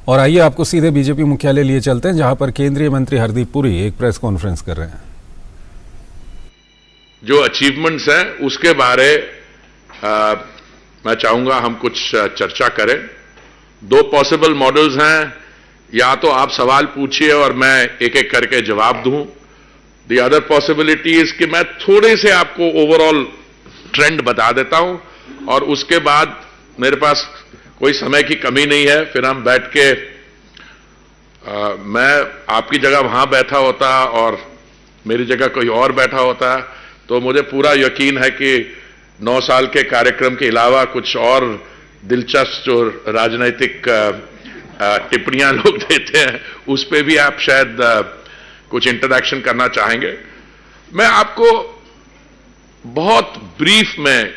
और आइए आपको सीधे बीजेपी मुख्यालय लिए चलते हैं, जहां पर केंद्रीय मंत्री हरदीप पुरी एक प्रेस कॉन्फ्रेंस कर रहे हैं। जो अचीवमेंट्स हैं उसके बारे मैं चाहूंगा हम कुछ चर्चा करें। दो पॉसिबल मॉडल्स हैं, या तो आप सवाल पूछिए और मैं एक एक करके जवाब दूं। द अदर पॉसिबिलिटी इज कि मैं थोड़े से आपको ओवरऑल ट्रेंड बता देता हूं और उसके बाद मेरे पास कोई समय की कमी नहीं है, फिर हम बैठ के मैं आपकी जगह वहां बैठा होता और मेरी जगह कोई और बैठा होता, तो मुझे पूरा यकीन है कि 9 साल के कार्यक्रम के अलावा कुछ और दिलचस्प जो राजनीतिक टिप्पणियां लोग देते हैं उस पे भी आप शायद कुछ इंटरैक्शन करना चाहेंगे। मैं आपको बहुत ब्रीफ में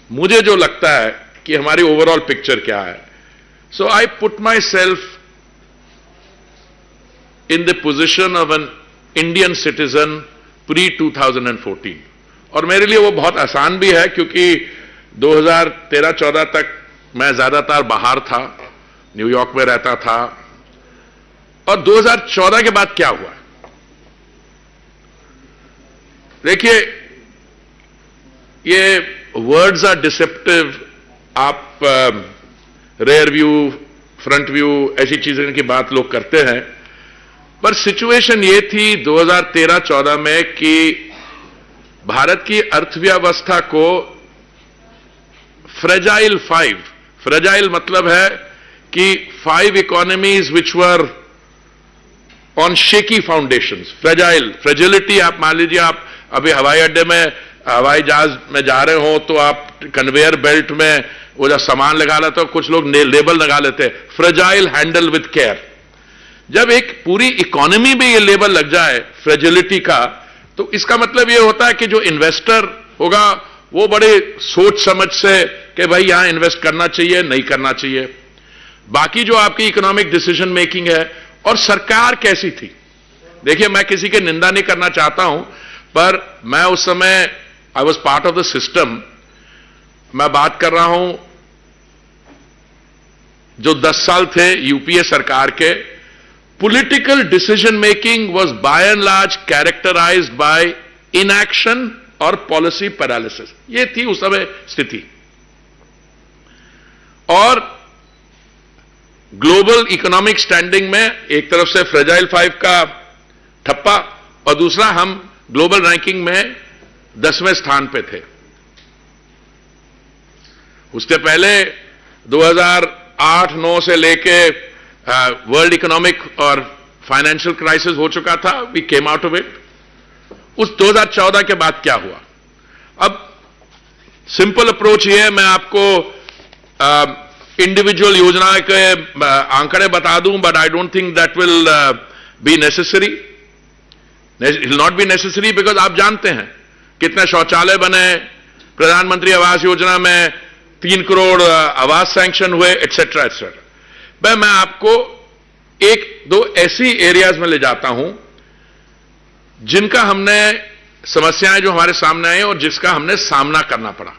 मुझे जो लगता है कि हमारी ओवरऑल पिक्चर क्या है। So I put myself in the position of an Indian citizen pre 2014, और मेरे लिए वो बहुत आसान भी है क्योंकि 2013-14 तक मैं ज्यादातर बाहर था, न्यूयॉर्क में रहता था। और 2014 के बाद क्या हुआ, देखिए ये वर्ड्स आर डिसेप्टिव। आप रेयर व्यू, फ्रंट व्यू, ऐसी चीजों की बात लोग करते हैं, पर सिचुएशन ये थी 2013-14 में कि भारत की अर्थव्यवस्था को फ्रेजाइल 5, फ्रेजाइल मतलब है कि 5 economies which were on shaky foundations. Fragile, fragility, आप मान लीजिए आप अभी हवाई अड्डे में हवाई जहाज में जा रहे हो तो आप कन्वेयर बेल्ट में वो जो सामान लगा लेते हो, कुछ लोग लेबल लगा लेते हैं, फ्रेजाइल हैंडल विद केयर। जब एक पूरी इकोनॉमी में ये लेबल लग जाए फ्रेजिलिटी का, तो इसका मतलब ये होता है कि जो इन्वेस्टर होगा वो बड़े सोच समझ से कि भाई यहां इन्वेस्ट करना चाहिए, नहीं करना चाहिए। बाकी जो आपकी इकोनॉमिक डिसीजन मेकिंग है, और सरकार कैसी थी, देखिए मैं किसी की निंदा नहीं करना चाहता हूं, पर मैं उस समय I was part of the system. मैं बात कर रहा हूं जो 10 साल थे यूपीए सरकार के, political decision making was by and large characterised by inaction और पॉलिसी पैरालिसिस। ये थी उस समय स्थिति। और ग्लोबल इकोनॉमिक स्टैंडिंग में एक तरफ से फ्रेजाइल 5 का ठप्पा और दूसरा हम ग्लोबल रैंकिंग में 10वें स्थान पे थे। उसके पहले 2008-9 से लेके वर्ल्ड इकोनॉमिक और फाइनेंशियल क्राइसिस हो चुका था, we came out of it. उस 2014 के बाद क्या हुआ, अब सिंपल अप्रोच ये है, मैं आपको इंडिविजुअल योजना के आंकड़े बता दूं, but I don't think that will be necessary, will not be necessary, because आप जानते हैं कितने शौचालय बने, प्रधानमंत्री आवास योजना में 3 करोड़ आवास सैंक्शन हुए, एटसेट्रा एटसेट्रा। मैं आपको 1-2 ऐसी एरियाज में ले जाता हूं जिनका हमने समस्याएं जो हमारे सामने आई और जिसका हमने सामना करना पड़ा।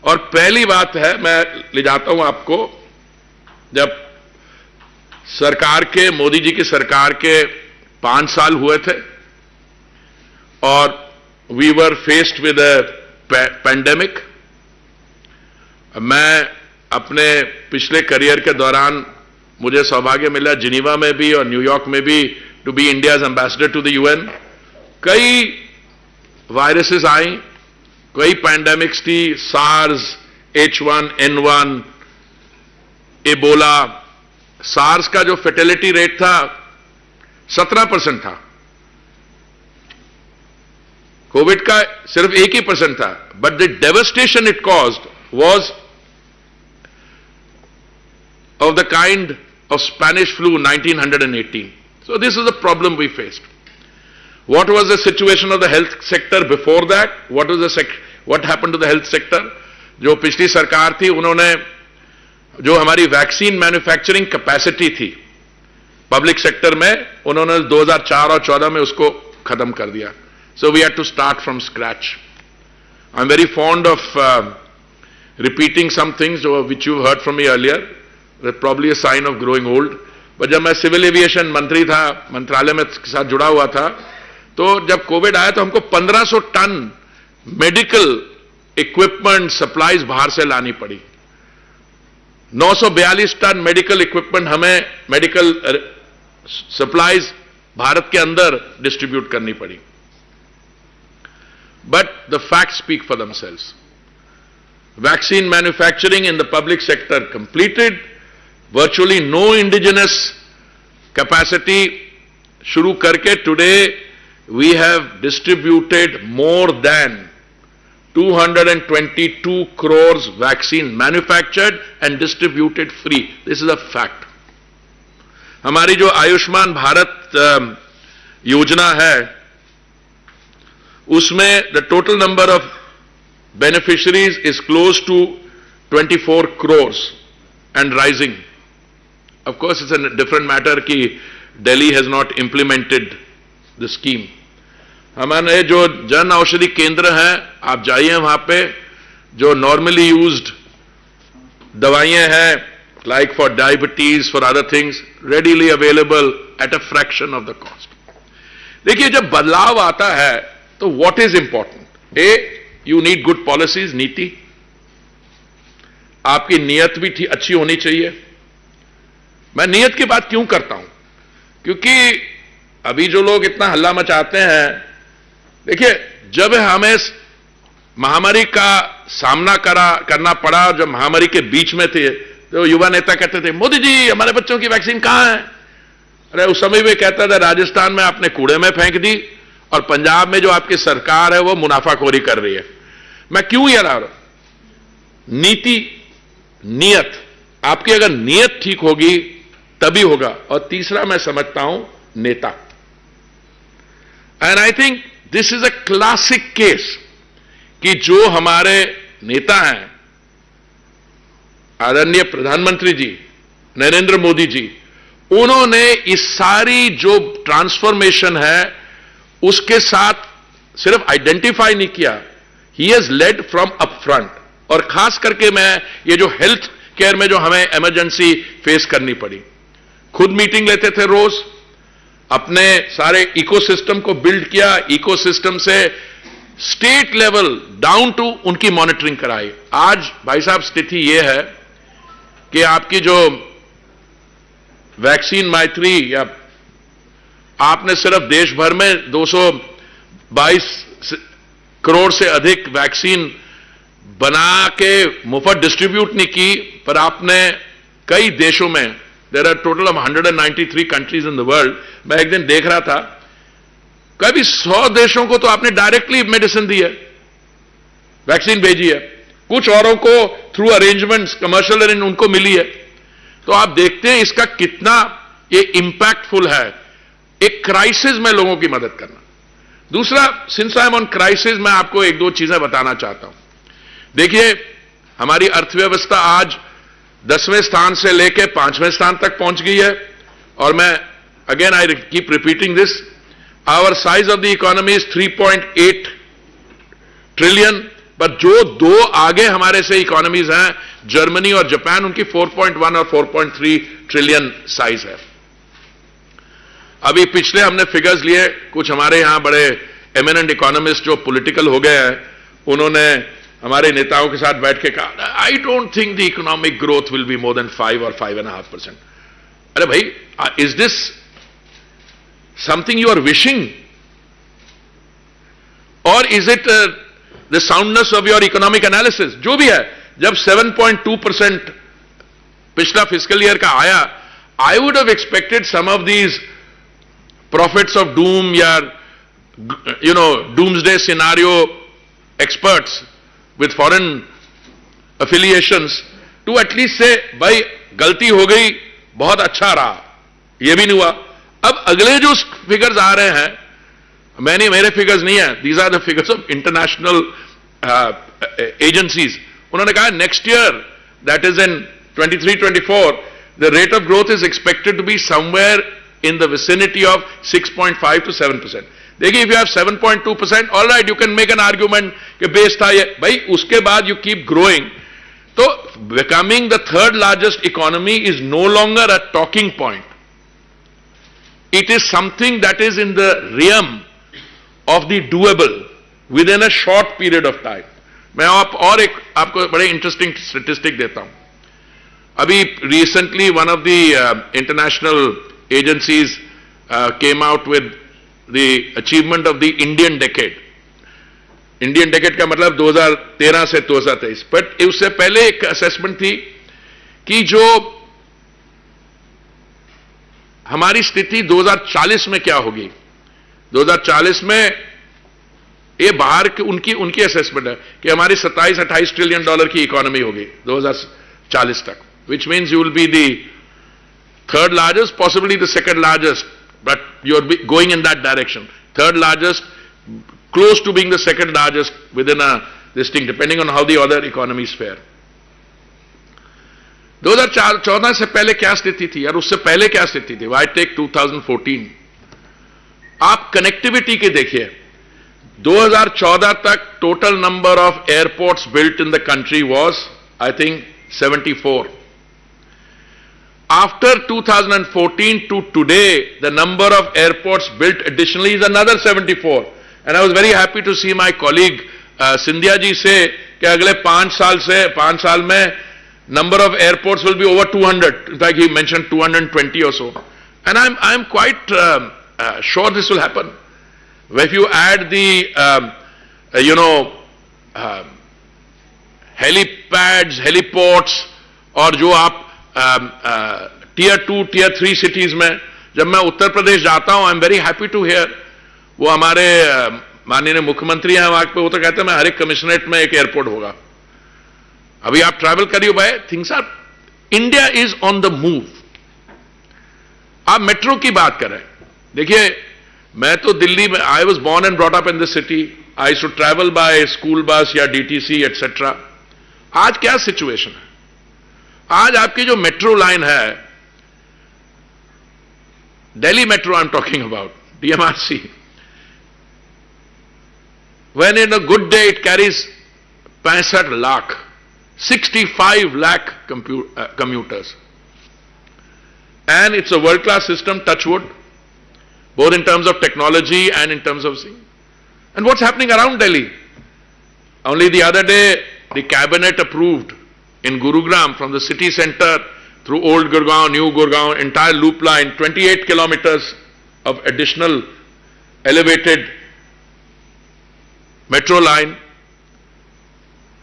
और पहली बात है, मैं ले जाता हूं आपको, जब सरकार के, मोदी जी की सरकार के 5 साल हुए थे और we were faced with a pandemic. मैं अपने पिछले करियर के दौरान मुझे सौभाग्य मिला जिनीवा में भी और न्यूयॉर्क में भी to be India's ambassador to the UN. कई वायरसेस आई, कई पैंडेमिक्स थी, सार्स, H1N1, एबोला। सार्स का जो फेटेलिटी रेट था 17% था, कोविड का सिर्फ 1% था, but the devastation it caused was of the kind of Spanish flu 1918. So this is the problem we faced. What was the situation of the health sector before that? What happened to the health sector? जो पिछली सरकार थी उन्होंने जो हमारी vaccine manufacturing capacity थी public sector में, उन्होंने 2004 और 14 में उसको खत्म कर दिया. So we had to start from scratch. I'm very fond of repeating some things which you heard from me earlier. That's probably a sign of growing old. But जब मैं सिविल एविएशन मंत्री था, मंत्रालय में के साथ जुड़ा हुआ था, तो जब कोविड आया तो हमको 1500 टन मेडिकल इक्विपमेंट सप्लाईज बाहर से लानी पड़ी। 942 टन मेडिकल इक्विपमेंट हमें मेडिकल सप्लाईज भारत के अंदर डिस्ट्रीब्यूट करनी पड़ी। But the facts speak for themselves. Vaccine manufacturing in the public sector completed, virtually no indigenous capacity शुरू करके today we have distributed more than 222 crores vaccine manufactured and distributed free. This is a fact. हमारी जो आयुष्मान भारत योजना है, उसमें the total number of beneficiaries is close to 24 crores and rising. Of course, it's a different matter कि Delhi has not implemented the scheme. हमारे जो जन औषधि केंद्र हैं, आप जाइए वहां पे, जो नॉर्मली यूज्ड दवाइयां हैं, like for diabetes, for other things, readily available at a fraction of the cost. देखिए, जब बदलाव आता है तो what is important? You need good policies, नीति, आपकी नीयत भी अच्छी होनी चाहिए। मैं नियत की बात क्यों करता हूं? क्योंकि अभी जो लोग इतना हल्ला मचाते हैं, देखिए, जब हमें महामारी का सामना करना पड़ा, जब महामारी के बीच में थे, तो युवा नेता कहते थे, मोदी जी हमारे बच्चों की वैक्सीन कहां है? अरे उस समय भी कहता था, राजस्थान में आपने कूड़े में फेंक दी और पंजाब में जो आपकी सरकार है वो मुनाफाखोरी कर रही है। मैं क्यों ये ला रहा हूं? नीति, नियत, आपकी अगर नियत ठीक होगी तभी होगा। और तीसरा मैं समझता हूं नेता। And I think this is a classic case कि जो हमारे नेता हैं, आदरणीय प्रधानमंत्री जी नरेंद्र मोदी जी, उन्होंने इस सारी जो ट्रांसफॉर्मेशन है उसके साथ सिर्फ आइडेंटिफाई नहीं किया, he has lead from up front. और खास करके मैं ये जो हेल्थ केयर में जो हमें इमरजेंसी फेस करनी पड़ी, खुद मीटिंग लेते थे रोज, अपने सारे इकोसिस्टम को बिल्ड किया, इकोसिस्टम से स्टेट लेवल डाउन टू उनकी मॉनिटरिंग कराई। आज भाई साहब स्थिति यह है कि आपकी जो वैक्सीन मैत्री, या आपने सिर्फ देश भर में 222 करोड़ से अधिक वैक्सीन बना के मुफ्त डिस्ट्रीब्यूट नहीं की, पर आपने कई देशों में, there are total of 193 countries in the world, मैं एक दिन देख रहा था, कभी 100 देशों को तो आपने डायरेक्टली मेडिसिन दी है, वैक्सीन भेजी है, कुछ औरों को थ्रू अरेंजमेंट्स कमर्शियल अरेंज उनको मिली है। तो आप देखते हैं इसका कितना ये इंपैक्टफुल है, एक क्राइसिस में लोगों की मदद करना। दूसरा, since I am on crisis, मैं आपको एक दो चीजें बताना चाहता हूं। देखिए, हमारी अर्थव्यवस्था आज 10वें स्थान से लेकर 5वें स्थान तक पहुंच गई है, और मैं again I keep repeating this, our size of the economy is 3.8 trillion, पर जो दो आगे हमारे से इकोनॉमीज हैं, जर्मनी और जापान, उनकी 4.1 और 4.3 ट्रिलियन साइज है। अभी पिछले हमने फिगर्स लिए, कुछ हमारे यहां बड़े एमिनेंट इकोनॉमिस्ट जो पॉलिटिकल हो गए हैं, उन्होंने हमारे नेताओं के साथ बैठ के कहा, I don't think the economic growth will be more than 5 or 5.5%। अरे भाई, is this something you are wishing, और is it the soundness of your economic analysis? जो भी है, जब 7.2% पिछला फिस्कल ईयर का आया, I would have expected some of these prophets of doom, या doomsday scenario experts with foreign affiliations to at least say, भाई गलती हो गई, बहुत अच्छा रहा, ये भी नहीं हुआ। अब अगले जो फिगर्स आ रहे हैं, मेरे फिगर्स नहीं है, these are the figures of international agencies. उन्होंने कहा next year, that is in 23-24, the rate of growth is expected to be somewhere in the vicinity of 6.5 to 7%. देखिए, if you have 7.2%, all right, you can make an argument कि base था ये, भाई उसके बाद you keep growing, तो becoming the third largest economy is no longer a talking point. It is something that is in the realm of the doable within a short period of time. मैं और एक आपको बड़े interesting statistic देता हूं. अभी recently one of the international agencies came out with the achievement of the Indian decade. Indian decade का मतलब 2013 से 2023. बट उससे पहले एक असेसमेंट थी कि जो हमारी स्थिति 2040 में क्या होगी. 2040 में ये बाहर की उनकी असेसमेंट है कि हमारी 27-28 ट्रिलियन डॉलर की इकोनॉमी होगी 2040 तक, which means you will be the third largest, possibly the second largest, but you are going in that direction. Third largest, close to being the second largest within this thing, depending on how the other economies fare. 2014 से पहले क्या स्थिति थी और उससे पहले क्या स्थिति थी. Why take 2014? आप कनेक्टिविटी के देखिए. 2014 तक total number of airports built in the country was, I think, 74. After 2014 to today, the number of airports built additionally is another 74. And I was very happy to see my colleague Sindhya ji say कि अगले 5 साल में number of airports will be over 200. In fact, he mentioned 220 or so. And I'm quite sure this will happen. If you add the helipads, heliports, और जो आप tier 2, tier 3 cities में, जब मैं उत्तर प्रदेश जाता हूं, I'm very happy to hear. वो हमारे माननीय मुख्यमंत्री हैं वहां पे, वो तो कहते हैं मैं हर एक कमिश्नरेट में एक एयरपोर्ट होगा. अभी आप ट्रैवल करिए भाई, things are, India is on the move. आप मेट्रो की बात करें, देखिए मैं तो दिल्ली में, I was born and brought up in this city. I should travel by school bus या डीटीसी एटसेट्रा. आज क्या सिचुएशन है? आज आपकी जो मेट्रो लाइन है, Delhi metro I am talking about, DMRC, when in a good day it carries 65 lakh, 65 lakh commuters, and it's a world class system, touch wood, both in terms of technology and in terms of seeing. And what's happening around Delhi? Only the other day the cabinet approved in Gurugram, from the city center through Old Gurgaon, New Gurgaon, entire loop line, 28 kilometers of additional elevated metro line,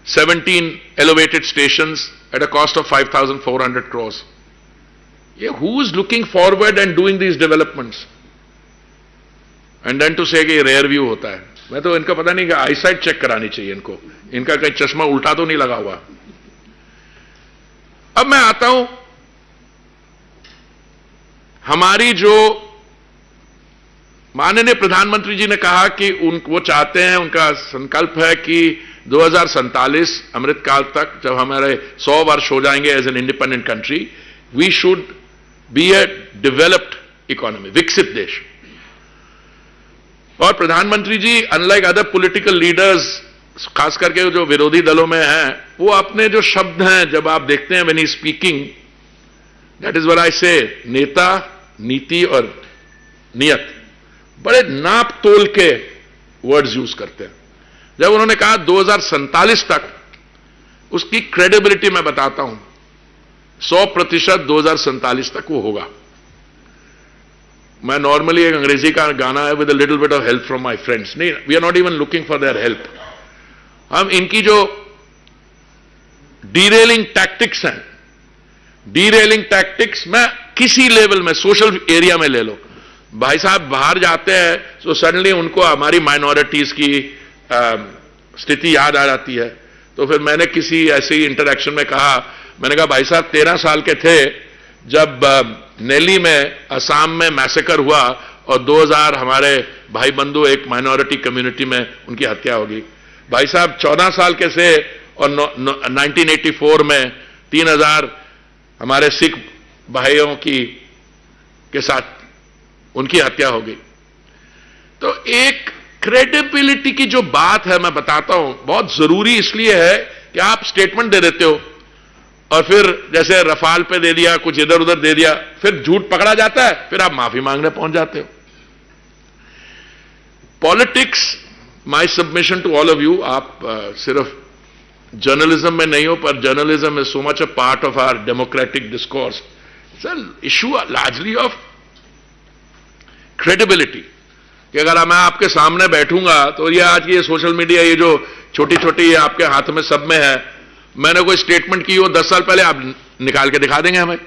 17 elevated stations at a cost of 5,400 crores. Yeah, who is looking forward and doing these developments? And then to say कि rear view होता है. मैं तो इनका पता नहीं कि eyesight check करानी चाहिए इनको, इनका कहीं चश्मा उल्टा तो नहीं लगा हुआ. अब मैं आता हूं, हमारी जो माननीय प्रधानमंत्री जी ने कहा कि वो चाहते हैं, उनका संकल्प है कि 2047 अमृतकाल तक, जब हमारे 100 वर्ष हो जाएंगे as an independent country, we should be a developed economy, विकसित देश. और प्रधानमंत्री जी, अनलाइक अदर पॉलिटिकल लीडर्स, खास करके जो विरोधी दलों में हैं, वो अपने जो शब्द हैं जब आप देखते हैं when he speaking, that is what I से, नेता, नीति और नियत, बड़े नाप तोल के वर्ड्स यूज करते हैं. जब उन्होंने कहा 2047 तक, उसकी क्रेडिबिलिटी मैं बताता हूं, 100% 2047 तक वो होगा. मैं नॉर्मली एक अंग्रेजी का गाना है, with a little bit of help from my friends. नहीं, we are not even looking for their help. हम इनकी जो डीरेलिंग टैक्टिक्स हैं, डीरेलिंग टैक्टिक्स में किसी लेवल में, सोशल एरिया में ले लो, भाई साहब बाहर जाते हैं तो सडनली उनको हमारी माइनॉरिटीज की स्थिति याद आ जाती है. तो फिर मैंने किसी ऐसे इंटरेक्शन में कहा, मैंने कहा भाई साहब 13 साल के थे जब नेली में, असम में मैसेकर हुआ और 2000 हमारे भाई बंधु एक माइनॉरिटी कम्युनिटी में उनकी हत्या होगी. भाई साहब 14 साल के थे और 1984 में 3000 हमारे सिख भाइयों के साथ उनकी हत्या हो गई. तो एक क्रेडिबिलिटी की जो बात है, मैं बताता हूं, बहुत जरूरी इसलिए है कि आप स्टेटमेंट दे देते हो और फिर जैसे रफाल पे दे दिया, कुछ इधर उधर दे दिया, फिर झूठ पकड़ा जाता है, फिर आप माफी मांगने पहुंच जाते हो। Politics, my submission to all of you, आप सिर्फ जर्नलिज्म में नहीं हो, पर journalism is so much a part of our democratic discourse. It's an issue largely of credibility, कि अगर मैं आपके सामने बैठूंगा तो ये आज की ये सोशल मीडिया, ये जो छोटी छोटी आपके हाथ में सब में है, मैंने कोई स्टेटमेंट की हो 10 साल पहले, आप निकाल के दिखा देंगे हमें।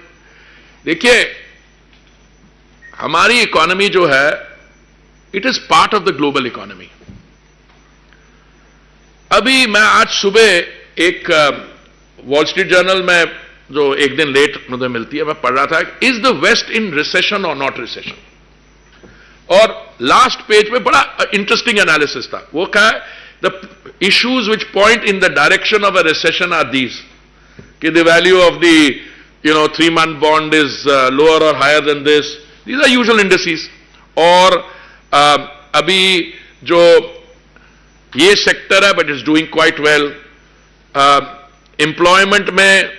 देखिए, हमारी इकोनॉमी जो है, it is part of the global economy. अभी मैं आज सुबह एक वॉल स्ट्रीट जर्नल में, जो एक दिन लेट मुझे मिलती है, मैं पढ़ रहा था, is the West in recession और नॉट रिसेशन, और लास्ट पेज पे बड़ा इंटरेस्टिंग एनालिसिस था। वो क्या है, the issues which point in the direction of a recession are these, कि the value of the 3-month bond is lower और higher than this, these are usual indices. और अभी जो ये सेक्टर है, but is doing quite well. Employment में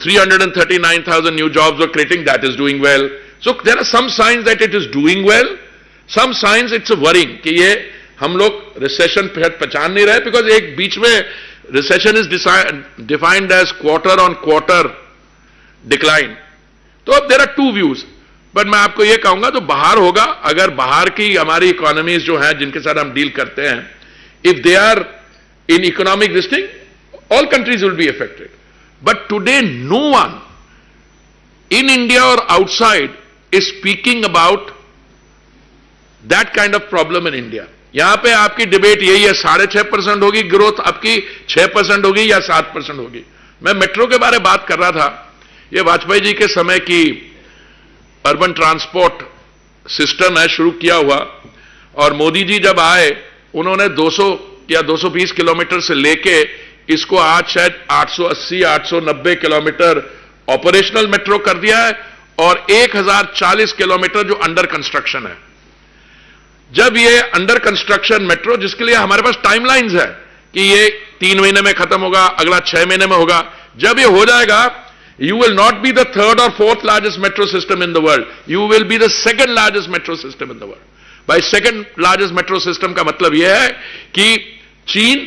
339,000 new jobs are creating, that is doing well. So there are some science that it is doing well, some science it's worrying, कि ये हम लोग रिसेशन पहचान नहीं रहे, बिकॉज एक बीच में recession is defined as quarter on quarter decline. तो अब there are two views, but मैं आपको ये कहूंगा, तो बाहर होगा, अगर बाहर की हमारी इकोनॉमीज जो हैं, जिनके साथ हम डील करते हैं, if they are in economic this thing, all countries will be affected. But today no one in India or outside is speaking about that kind of problem in India. यहां पे आपकी डिबेट यही है, 6.5% होगी growth, आपकी 6% होगी या 7% होगी। मैं मेट्रो के बारे में बात कर रहा था, ये वाजपेयी जी के समय की अर्बन ट्रांसपोर्ट सिस्टम है, शुरू किया हुआ, और मोदी जी जब आए, उन्होंने 200 या 220 किलोमीटर से लेके इसको आज शायद 880-890 किलोमीटर ऑपरेशनल मेट्रो कर दिया है, और 1040 किलोमीटर जो अंडर कंस्ट्रक्शन है। जब ये अंडर कंस्ट्रक्शन मेट्रो, जिसके लिए हमारे पास टाइमलाइंस है कि ये 3 महीने में खत्म होगा, अगला 6 महीने में होगा, जब ये हो जाएगा, you will not be the 3rd or 4th largest metro system in the world, you will be the 2nd largest metro system in the world. भाई, 2nd लार्जेस्ट मेट्रो सिस्टम का मतलब यह है कि चीन,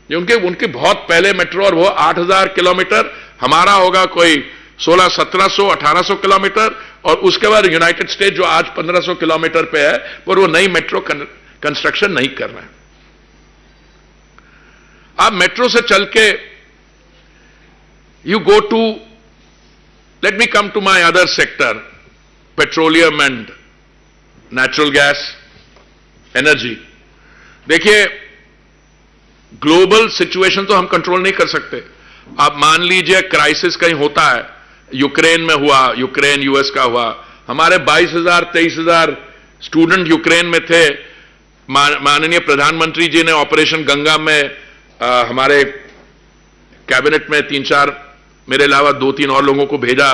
जो उनके बहुत पहले मेट्रो, और वो 8,000 किलोमीटर, हमारा होगा कोई 1600-1700 1800 किलोमीटर, और उसके बाद यूनाइटेड स्टेट जो आज 1500 किलोमीटर पे है, पर वो नई मेट्रो कंस्ट्रक्शन नहीं कर रहे हैं। आप मेट्रो से चल के you go to, let me come to my other sector, petroleum and natural gas, energy. देखिए, ग्लोबल सिचुएशन तो हम कंट्रोल नहीं कर सकते। आप मान लीजिए क्राइसिस कहीं होता है, यूक्रेन में हुआ, यूक्रेन यूएस का हुआ, हमारे 22,000-23,000 स्टूडेंट यूक्रेन में थे। माननीय प्रधानमंत्री जी ने ऑपरेशन गंगा में हमारे कैबिनेट में 3-4, मेरे अलावा 2-3 और लोगों को भेजा,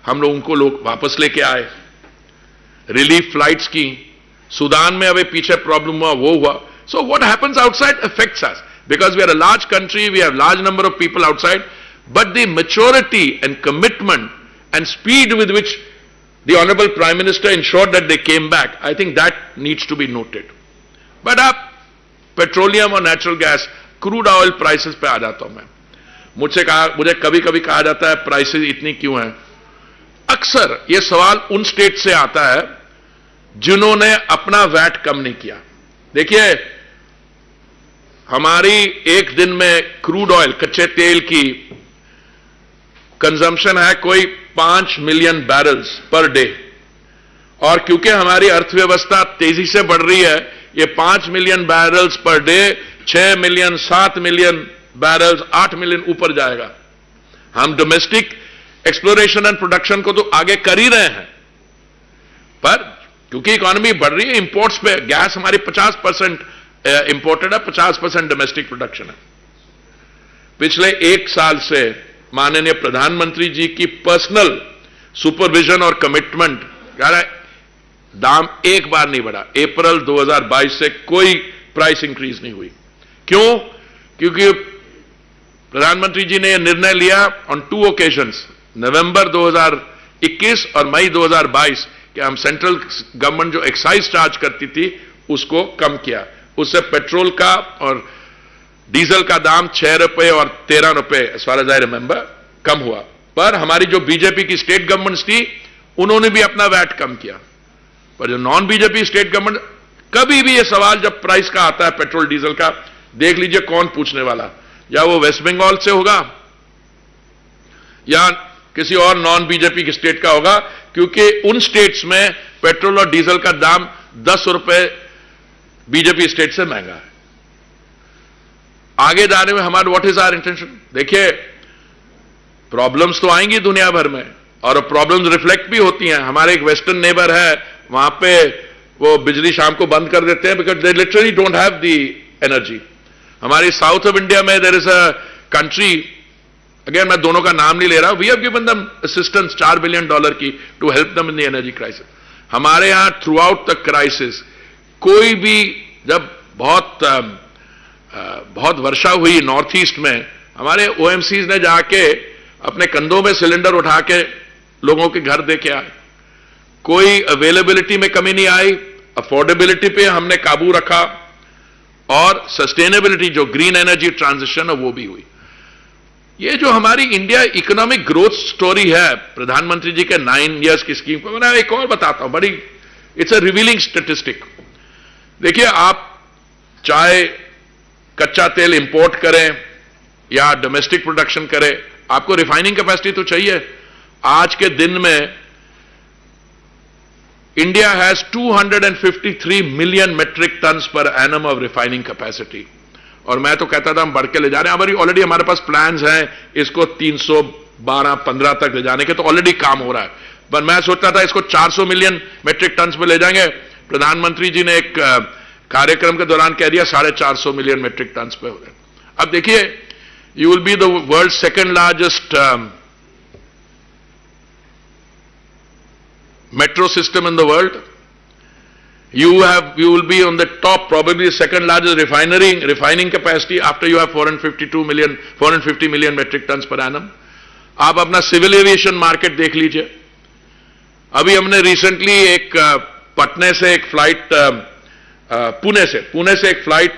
हम लोग उनको वापस लेके आए, रिलीफ फ्लाइट्स की। सूडान में अभी पीछे प्रॉब्लम हुआ, वो हुआ। So what happens outside affects us, because we are a large country, we have large number of people outside, but the maturity and commitment and speed with which the honourable prime minister ensured that they came back, I think that needs to be noted. But आप petroleum और natural gas, crude oil prices पे आ जाता हूं मैं। मुझे कभी कभी कहा जाता है प्राइसेस इतनी क्यों हैं। अक्सर यह सवाल उन स्टेट से आता है जिन्होंने अपना वैट कम नहीं किया। देखिए, हमारी एक दिन में क्रूड ऑयल, कच्चे तेल की कंजम्पशन है कोई 5 मिलियन बैरल्स पर डे, और क्योंकि हमारी अर्थव्यवस्था तेजी से बढ़ रही है, ये 5 million barrels per day 6 million, 7 million barrels, 8 million ऊपर जाएगा। हम डोमेस्टिक एक्सप्लोरेशन एंड प्रोडक्शन को तो आगे कर ही रहे हैं, पर क्योंकि इकोनॉमी बढ़ रही है, इंपोर्ट्स पे गैस हमारी 50% इंपोर्टेड है, 50% डोमेस्टिक प्रोडक्शन है। पिछले 1 साल से माननीय प्रधानमंत्री जी की पर्सनल सुपरविजन और कमिटमेंट, दाम एक बार नहीं बढ़ा। अप्रैल 2022 से कोई प्राइस इंक्रीज नहीं हुई। क्यों? क्योंकि प्रधानमंत्री जी ने यह निर्णय लिया ऑन 2 ओकेजन्स। नवंबर 2021 और मई 2022 कि हम सेंट्रल गवर्नमेंट जो एक्साइज चार्ज करती थी उसको कम किया। उससे पेट्रोल का और डीजल का दाम 6 रुपए और 13 रुपए as far as I remember कम हुआ। पर हमारी जो बीजेपी की स्टेट गवर्नमेंट्स थी उन्होंने भी अपना वैट कम किया। पर जो नॉन बीजेपी स्टेट गवर्नमेंट, कभी भी ये सवाल जब प्राइस का आता है पेट्रोल डीजल का, देख लीजिए कौन पूछने वाला, या वो वेस्ट बंगाल से होगा या किसी और नॉन बीजेपी की स्टेट का होगा, क्योंकि उन स्टेट्स में पेट्रोल और डीजल का दाम 10 रुपए बीजेपी स्टेट से महंगा है। आगे जाने में हमारा व्हाट इज आवर इंटेंशन? देखिए, प्रॉब्लम्स तो आएंगी दुनिया भर में और प्रॉब्लम्स रिफ्लेक्ट भी होती हैं। हमारे एक वेस्टर्न नेबर है, वहां पे वो बिजली शाम को बंद कर देते हैं because they literally don't have the energy. हमारी साउथ ऑफ इंडिया में there is a country, again मैं दोनों का नाम नहीं ले रहा, we have given them assistance $4 billion की to help them in the energy crisis. हमारे यहां थ्रू आउट द क्राइसिस कोई भी, जब बहुत वर्षा हुई नॉर्थ ईस्ट में, हमारे ओएमसीज ने जाके अपने कंधों में सिलेंडर उठा के लोगों के घर दे के आए। कोई अवेलेबिलिटी में कमी नहीं आई, अफोर्डेबिलिटी पे हमने काबू रखा और सस्टेनेबिलिटी जो ग्रीन एनर्जी ट्रांजिशन है वो भी हुई। ये जो हमारी इंडिया इकोनॉमिक ग्रोथ स्टोरी है प्रधानमंत्री जी के 9 इयर्स की स्कीम को, मैं एक और बताता हूं, बड़ी इट्स अ रिवीलिंग स्टेटिस्टिक। देखिए, आप चाहे कच्चा तेल इंपोर्ट करें या डोमेस्टिक प्रोडक्शन करें, आपको रिफाइनिंग कैपेसिटी तो चाहिए। आज के दिन में India has 253 million metric turns per annum of refining capacity, और मैं तो कहता था हम बढ़ के ले जा रहे हैं। हमारी ऑलरेडी हमारे पास प्लान्स हैं इसको 312-15 तक ले जाने के, तो ऑलरेडी काम हो रहा है। पर मैं सोचता था इसको 400 मिलियन मेट्रिक टन्स पे ले जाएंगे। प्रधानमंत्री जी ने एक कार्यक्रम के दौरान कह दिया 450 मिलियन मेट्रिक टन्स पे हो गए। अब देखिए, you will be the world second largest metro system in the world. You will be on the top, probably the second largest refining capacity after you have 450 million metric tons per annum. आप अपना civil aviation market देख लीजिए। अभी हमने recently एक पटने से एक फ्लाइट, पुणे से एक फ्लाइट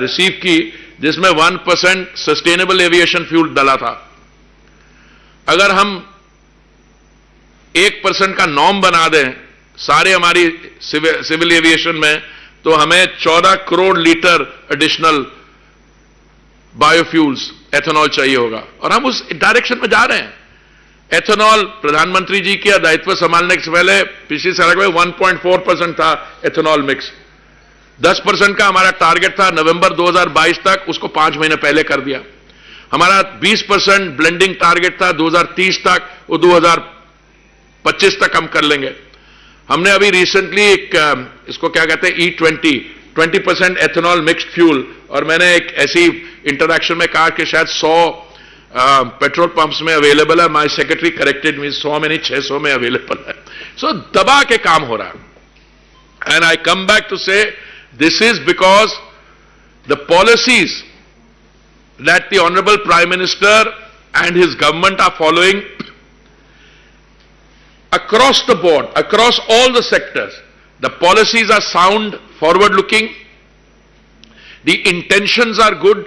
रिसीव की जिसमें 1% सस्टेनेबल एविएशन फ्यूल डला था। अगर हम 1% का नॉर्म बना दें सारे हमारी सिविल एविएशन में, तो हमें 14 crore litre additional biofuels ethanol चाहिए होगा, और हम उस डायरेक्शन में जा रहे हैं। एथेनॉल प्रधानमंत्री जी के दायित्व संभालने से पहले पिछली सरकार में 1.4% था एथेनॉल मिक्स। 10% का हमारा टारगेट था नवंबर 2022 तक, उसको 5 महीने पहले कर दिया। हमारा 20% ब्लेंडिंग टारगेट था 2030 तक, वो 2025 तक हम कर लेंगे। हमने अभी रिसेंटली एक इसको क्या कहते हैं E20 20% एथेनॉल मिक्स्ड फ्यूल, और मैंने एक ऐसी इंटरैक्शन में कहा कि शायद 100 पेट्रोल पंप्स में अवेलेबल है। माय सेक्रेटरी करेक्टेड मी, 100 में नहीं 600 में अवेलेबल है। सो दबा के काम हो रहा है। And I come back to say this is because the policies that the honourable prime minister and his government are following across the board, across all the sectors. The policies are sound, forward looking, the intentions are good,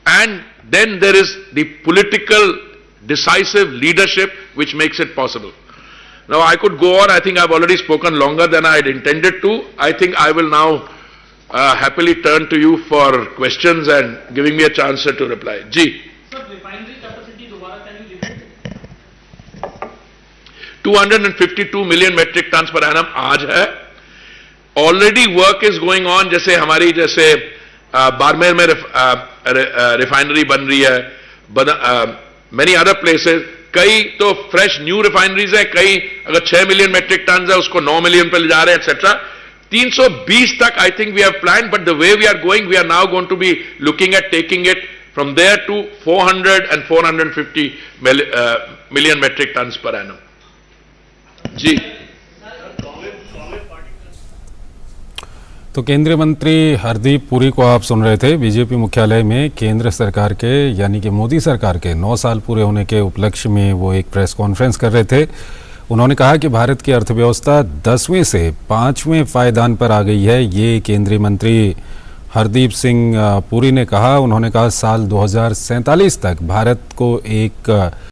and then there is the political decisive leadership which makes it possible. Now I could go on. I think I've already spoken longer than I had intended to. I think I will now happily turn to you for questions and giving me a chance to reply. Ji. Sir, refinery capacity दोबारा can you repeat? 252 million metric turns per annum आज है। Already work is going on, जैसे हमारी जैसे बाड़मेर में refinery बन रही है, मेनी अदर प्लेसेस, कई तो फ्रेश न्यू रिफाइनरीज है, कई अगर 6 मिलियन मेट्रिक टन्स है उसको 9 मिलियन पे ले जा रहे हैं एक्सेट्रा। 320 तक I think we have plan, but the way we are going, we are now going to be looking at taking it from there to 400 and 450 million metric turns per annum. जी तो केंद्रीय मंत्री हरदीप पुरी को आप सुन रहे थे। BJP मुख्यालय में केंद्र सरकार के यानी कि मोदी सरकार के 9 साल पूरे होने के उपलक्ष्य में वो एक प्रेस कॉन्फ्रेंस कर रहे थे। उन्होंने कहा कि भारत की अर्थव्यवस्था 10वें से 5वें पायदान पर आ गई है। ये केंद्रीय मंत्री हरदीप सिंह पुरी ने कहा। उन्होंने कहा साल 2047 तक भारत को एक